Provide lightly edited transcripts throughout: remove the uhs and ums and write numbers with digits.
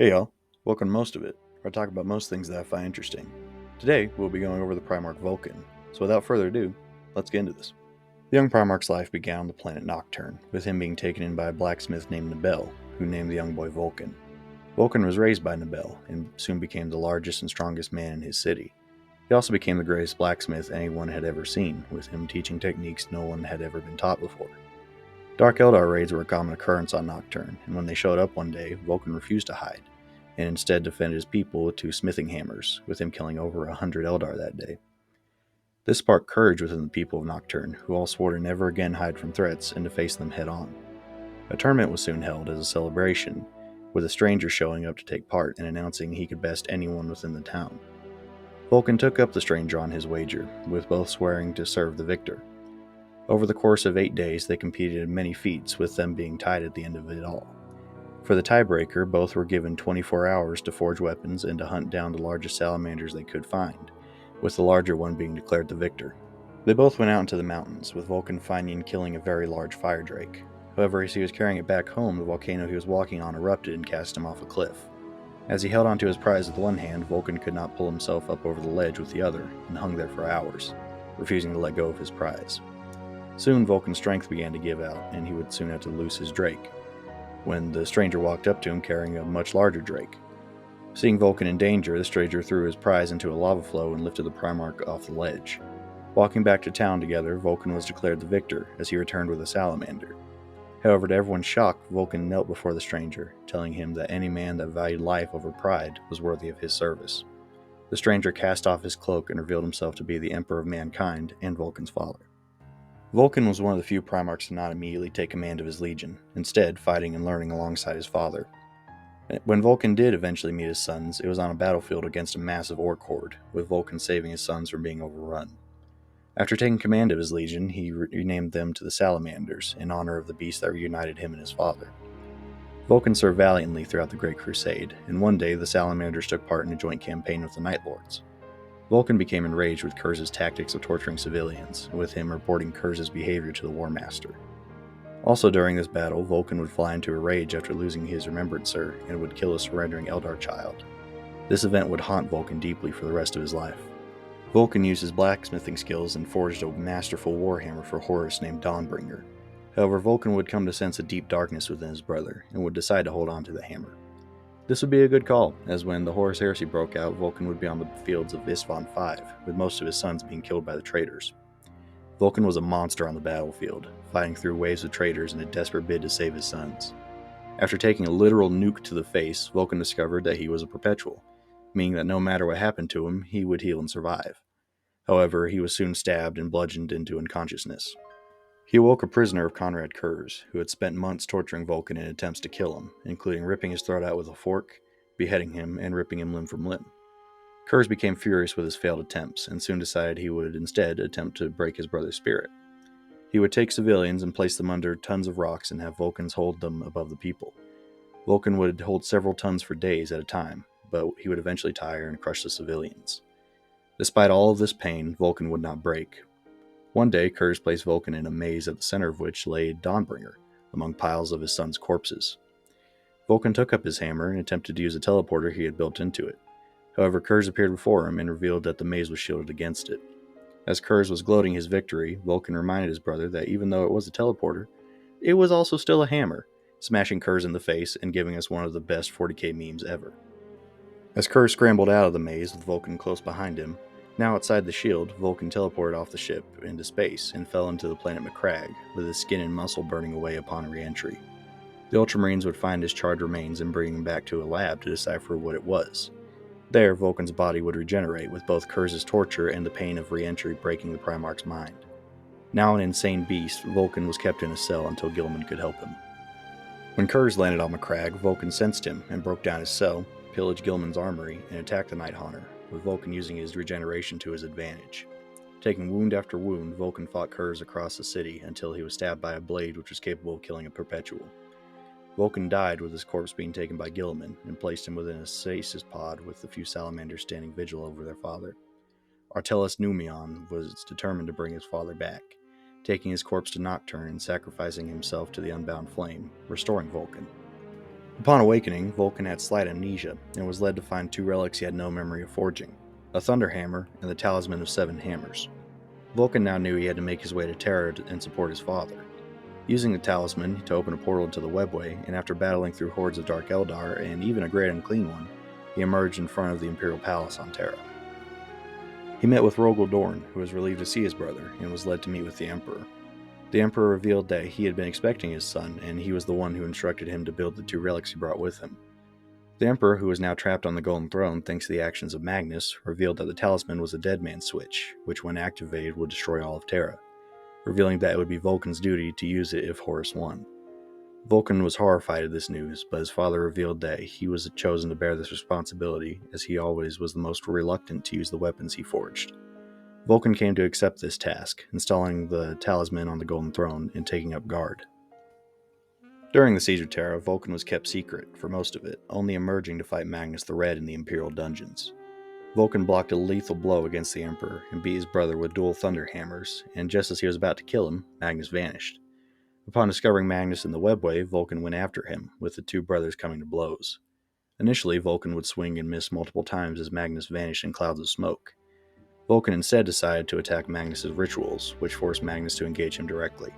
Hey y'all, welcome to Most of It, where I talk about most things that I find interesting. Today, we'll be going over the primarch Vulkan, so without further ado, let's get into this. The young primarch's life began on the planet Nocturne, with him being taken in by a blacksmith named Nibel, who named the young boy Vulkan. Vulkan was raised by Nibel, and soon became the largest and strongest man in his city. He also became the greatest blacksmith anyone had ever seen, with him teaching techniques no one had ever been taught before. Dark Eldar raids were a common occurrence on Nocturne, and when they showed up one day, Vulkan refused to hide, and instead defended his people with two smithing hammers, with him killing over 100 Eldar that day. This sparked courage within the people of Nocturne, who all swore to never again hide from threats and to face them head on. A tournament was soon held as a celebration, with a stranger showing up to take part and announcing he could best anyone within the town. Vulkan took up the stranger on his wager, with both swearing to serve the victor. Over the course of 8 days, they competed in many feats, with them being tied at the end of it all. For the tiebreaker, both were given 24 hours to forge weapons and to hunt down the largest salamanders they could find, with the larger one being declared the victor. They both went out into the mountains, with Vulkan finding and killing a very large fire drake. However, as he was carrying it back home, the volcano he was walking on erupted and cast him off a cliff. As he held onto his prize with one hand, Vulkan could not pull himself up over the ledge with the other, and hung there for hours, refusing to let go of his prize. Soon Vulkan's strength began to give out, and he would soon have to loose his drake, when the stranger walked up to him carrying a much larger drake. Seeing Vulkan in danger, the stranger threw his prize into a lava flow and lifted the primarch off the ledge. Walking back to town together, Vulkan was declared the victor, as he returned with a salamander. However, to everyone's shock, Vulkan knelt before the stranger, telling him that any man that valued life over pride was worthy of his service. The stranger cast off his cloak and revealed himself to be the Emperor of Mankind and Vulkan's father. Vulkan was one of the few primarchs to not immediately take command of his legion, instead fighting and learning alongside his father. When Vulkan did eventually meet his sons, it was on a battlefield against a massive orc horde, with Vulkan saving his sons from being overrun. After taking command of his legion, he renamed them to the Salamanders, in honor of the beast that reunited him and his father. Vulkan served valiantly throughout the Great Crusade, and one day the Salamanders took part in a joint campaign with the Night Lords. Vulkan became enraged with Kurz's tactics of torturing civilians, with him reporting Kurz's behavior to the War Master. Also during this battle, Vulkan would fly into a rage after losing his remembrancer and would kill a surrendering Eldar child. This event would haunt Vulkan deeply for the rest of his life. Vulkan used his blacksmithing skills and forged a masterful warhammer for Horus named Dawnbringer. However, Vulkan would come to sense a deep darkness within his brother, and would decide to hold on to the hammer. This would be a good call, as when the Horus heresy broke out, Vulkan would be on the fields of Isfahan V, with most of his sons being killed by the traitors. Vulkan was a monster on the battlefield, fighting through waves of traitors in a desperate bid to save his sons. After taking a literal nuke to the face, Vulkan discovered that he was a perpetual, meaning that no matter what happened to him, he would heal and survive. However, he was soon stabbed and bludgeoned into unconsciousness. He awoke a prisoner of Conrad Kurz, who had spent months torturing Vulkan in attempts to kill him, including ripping his throat out with a fork, beheading him, and ripping him limb from limb. Kurz became furious with his failed attempts, and soon decided he would instead attempt to break his brother's spirit. He would take civilians and place them under tons of rocks and have Vulkans hold them above the people. Vulkan would hold several tons for days at a time, but he would eventually tire and crush the civilians. Despite all of this pain, Vulkan would not break. One day, Kurz placed Vulkan in a maze at the center of which lay Dawnbringer, among piles of his sons' corpses. Vulkan took up his hammer and attempted to use a teleporter he had built into it. However, Kurz appeared before him and revealed that the maze was shielded against it. As Kurz was gloating his victory, Vulkan reminded his brother that even though it was a teleporter, it was also still a hammer, smashing Kurz in the face and giving us one of the best 40K memes ever. As Kurz scrambled out of the maze with Vulkan close behind him, now outside the shield, Vulkan teleported off the ship into space and fell into the planet Macragge, with his skin and muscle burning away upon re-entry. The Ultramarines would find his charred remains and bring him back to a lab to decipher what it was. There, Vulkan's body would regenerate, with both Kurz's torture and the pain of re-entry breaking the Primarch's mind. Now an insane beast, Vulkan was kept in a cell until Gilman could help him. When Kurz landed on Macragge, Vulkan sensed him and broke down his cell, pillaged Gilman's armory, and attacked the Night Haunter, with Vulkan using his regeneration to his advantage. Taking wound after wound, Vulkan fought Kurz across the city until he was stabbed by a blade which was capable of killing a perpetual. Vulkan died with his corpse being taken by Gilliman and placed him within a stasis pod with the few salamanders standing vigil over their father. Artellus Numion was determined to bring his father back, taking his corpse to Nocturne and sacrificing himself to the unbound flame, restoring Vulkan. Upon awakening, Vulkan had slight amnesia and was led to find two relics he had no memory of forging: a thunder hammer and the talisman of 7 hammers. Vulkan now knew he had to make his way to Terra and support his father. Using the talisman to open a portal into the webway, and after battling through hordes of Dark Eldar and even a Great Unclean One, he emerged in front of the Imperial Palace on Terra. He met with Rogel Dorn, who was relieved to see his brother, and was led to meet with the Emperor. The Emperor revealed that he had been expecting his son, and he was the one who instructed him to build the 2 relics he brought with him. The Emperor, who was now trapped on the Golden Throne thanks to the actions of Magnus, revealed that the talisman was a dead man's switch, which when activated would destroy all of Terra, revealing that it would be Vulkan's duty to use it if Horus won. Vulkan was horrified at this news, but his father revealed that he was chosen to bear this responsibility, as he always was the most reluctant to use the weapons he forged. Vulkan came to accept this task, installing the talisman on the Golden Throne and taking up guard. During the Siege of Terra, Vulkan was kept secret for most of it, only emerging to fight Magnus the Red in the Imperial dungeons. Vulkan blocked a lethal blow against the Emperor and beat his brother with dual thunder hammers, and just as he was about to kill him, Magnus vanished. Upon discovering Magnus in the webway, Vulkan went after him, with the 2 brothers coming to blows. Initially, Vulkan would swing and miss multiple times as Magnus vanished in clouds of smoke. Vulkan instead decided to attack Magnus' rituals, which forced Magnus to engage him directly.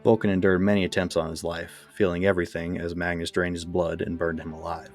Vulkan endured many attempts on his life, feeling everything as Magnus drained his blood and burned him alive.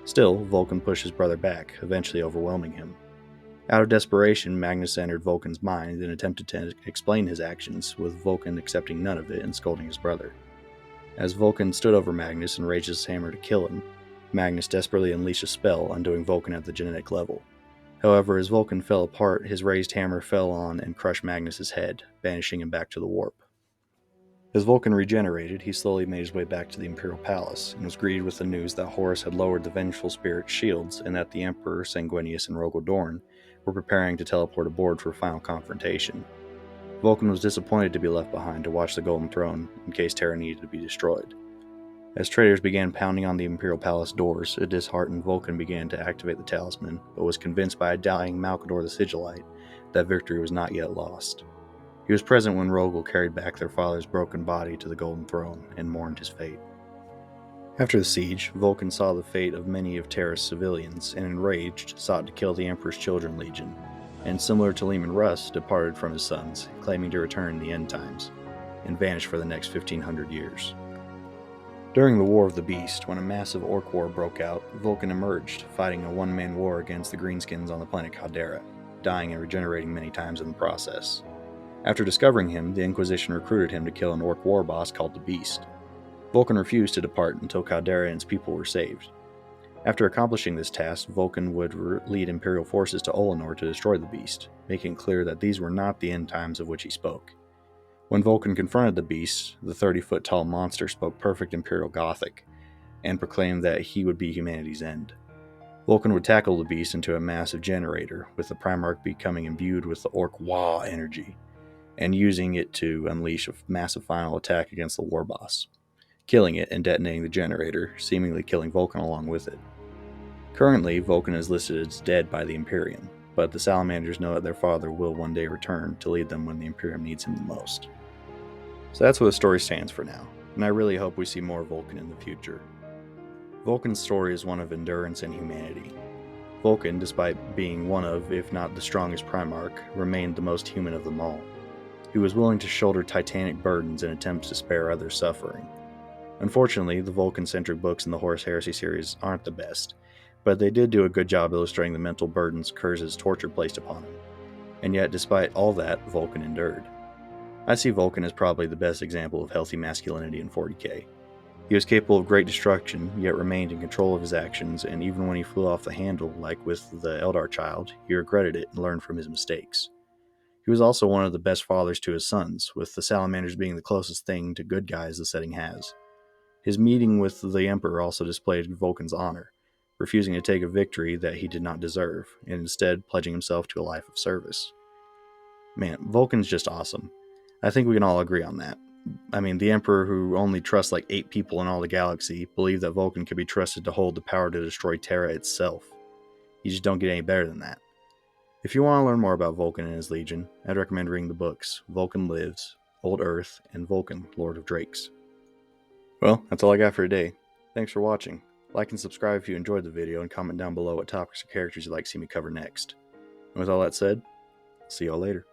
Still, Vulkan pushed his brother back, eventually overwhelming him. Out of desperation, Magnus entered Vulkan's mind and attempted to explain his actions, with Vulkan accepting none of it and scolding his brother. As Vulkan stood over Magnus and raised his hammer to kill him, Magnus desperately unleashed a spell, undoing Vulkan at the genetic level. However, as Vulkan fell apart, his raised hammer fell on and crushed Magnus' head, banishing him back to the warp. As Vulkan regenerated, he slowly made his way back to the Imperial Palace, and was greeted with the news that Horus had lowered the Vengeful Spirit's shields, and that the Emperor, Sanguinius, and Rogel Dorn were preparing to teleport aboard for a final confrontation. Vulkan was disappointed to be left behind to watch the Golden Throne, in case Terra needed to be destroyed. As traitors began pounding on the Imperial Palace doors, a disheartened Vulkan began to activate the talisman, but was convinced by a dying Malkador the Sigillite that victory was not yet lost. He was present when Rogel carried back their father's broken body to the Golden Throne and mourned his fate. After the siege, Vulkan saw the fate of many of Terra's civilians, and enraged, sought to kill the Emperor's Children Legion, and similar to Leman Russ, departed from his sons, claiming to return in the end times, and vanished for the next 1500 years. During the War of the Beast, when a massive orc war broke out, Vulkan emerged, fighting a one-man war against the Greenskins on the planet Caldera, dying and regenerating many times in the process. After discovering him, the Inquisition recruited him to kill an orc war boss called the Beast. Vulkan refused to depart until Caldera and its people were saved. After accomplishing this task, Vulkan would lead Imperial forces to Olinor to destroy the Beast, making it clear that these were not the end times of which he spoke. When Vulkan confronted the Beast, the 30-foot-tall monster spoke perfect Imperial Gothic, and proclaimed that he would be humanity's end. Vulkan would tackle the Beast into a massive generator, with the Primarch becoming imbued with the Orc Wah energy, and using it to unleash a massive final attack against the war boss, killing it and detonating the generator, seemingly killing Vulkan along with it. Currently, Vulkan is listed as dead by the Imperium, but the Salamanders know that their father will one day return to lead them when the Imperium needs him the most. So that's what the story stands for now, and I really hope we see more Vulkan in the future. Vulkan's story is one of endurance and humanity. Vulkan, despite being one of, if not the strongest Primarch, remained the most human of them all. He was willing to shoulder titanic burdens in attempts to spare others suffering. Unfortunately, the Vulkan-centric books in the Horus Heresy series aren't the best, but they did do a good job illustrating the mental burdens Kurz' torture placed upon him. And yet, despite all that, Vulkan endured. I see Vulkan as probably the best example of healthy masculinity in 40K. He was capable of great destruction, yet remained in control of his actions, and even when he flew off the handle, like with the Eldar child, he regretted it and learned from his mistakes. He was also one of the best fathers to his sons, with the Salamanders being the closest thing to good guys the setting has. His meeting with the Emperor also displayed Vulkan's honor, refusing to take a victory that he did not deserve, and instead pledging himself to a life of service. Man, Vulkan's just awesome. I think we can all agree on that. I mean, the Emperor, who only trusts like 8 people in all the galaxy, believed that Vulkan could be trusted to hold the power to destroy Terra itself. You just don't get any better than that. If you want to learn more about Vulkan and his Legion, I'd recommend reading the books Vulkan Lives, Old Earth, and Vulkan, Lord of Drakes. Well, that's all I got for today. Thanks for watching. Like and subscribe if you enjoyed the video, and comment down below what topics or characters you'd like to see me cover next. And with all that said, see y'all later.